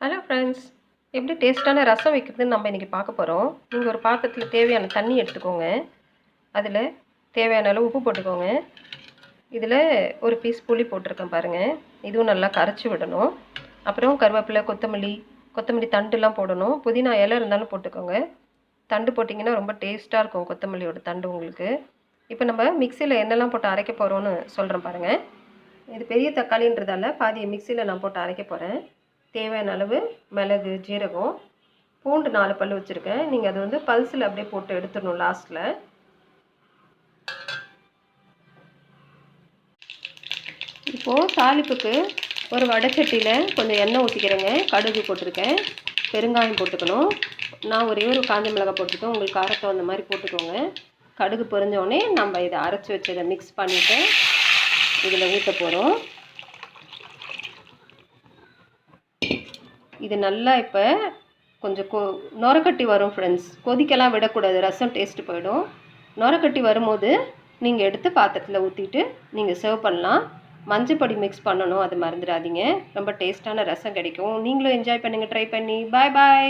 Hello friends, எப்படி டேஸ்ட்டான ரசம் வைக்கிறதுன்னு நம்ம இன்றைக்கி பார்க்க போகிறோம். நீங்கள் ஒரு பாத்திரத்தில் தேவையான தண்ணி எடுத்துக்கோங்க. அதில் தேவையான அளவு உப்பு போட்டுக்கோங்க. இதில் ஒரு பீஸ் புளி போட்டிருக்கேன் பாருங்கள். இதுவும் நல்லா கரைச்சி விடணும். அப்புறம் கருவேப்பிலை, கொத்தமல்லி தண்டுலாம் போடணும். புதினா இலை இருந்தாலும் போட்டுக்கோங்க. தண்டு போட்டிங்கன்னா ரொம்ப டேஸ்ட்டாக இருக்கும் கொத்தமல்லியோட தண்டு உங்களுக்கு. இப்போ நம்ம மிக்சியில் என்னெல்லாம் போட்டு அரைக்க போகிறோன்னு சொல்கிறேன் பாருங்கள். இது பெரிய தக்காளின்றதால பாதி மிக்சியில் நான் போட்டு அரைக்க போகிறேன். தேவையான அளவு மிளகு, ஜீரகம், பூண்டு 4 பல் வச்சுருக்கேன். நீங்கள் அது வந்து பல்ஸில் அப்படியே போட்டு எடுத்துடணும் லாஸ்ட்டில். இப்போது தாளிப்புக்கு ஒரு வடைச்சட்டியில் கொஞ்சம் எண்ணெய் ஊற்றிக்கிறேங்க. கடுகு போட்டிருக்கேன், பெருங்காயம் போட்டுக்கணும். நான் ஒரே ஒரு காஞ்ச மிளகாய் போட்டுருக்கேன். உங்களுக்கு காரத்தை அந்த மாதிரி போட்டுக்கோங்க. கடுகு பொரிஞ்சோடனே நம்ம இதை அரைச்சி வச்சதை மிக்ஸ் பண்ணிவிட்டு இதில் ஊற்ற போகிறோம். இது நல்லா இப்போ கொஞ்சம் நொரக்கட்டி வரும் ஃப்ரெண்ட்ஸ். கொதிக்கலாம் விடக்கூடாது, ரசம் டேஸ்ட்டு போயிடும். நொரக்கட்டி வரும்போது நீங்கள் எடுத்து பாத்திரத்தில் ஊற்றிட்டு நீங்கள் சர்வ் பண்ணலாம். மஞ்சப்பொடி மிக்ஸ் பண்ணணும், அது மறந்துடாதீங்க. ரொம்ப டேஸ்ட்டான ரசம் கிடைக்கும். நீங்களும் என்ஜாய் பண்ணுங்கள் ட்ரை பண்ணி. பாய் பாய்.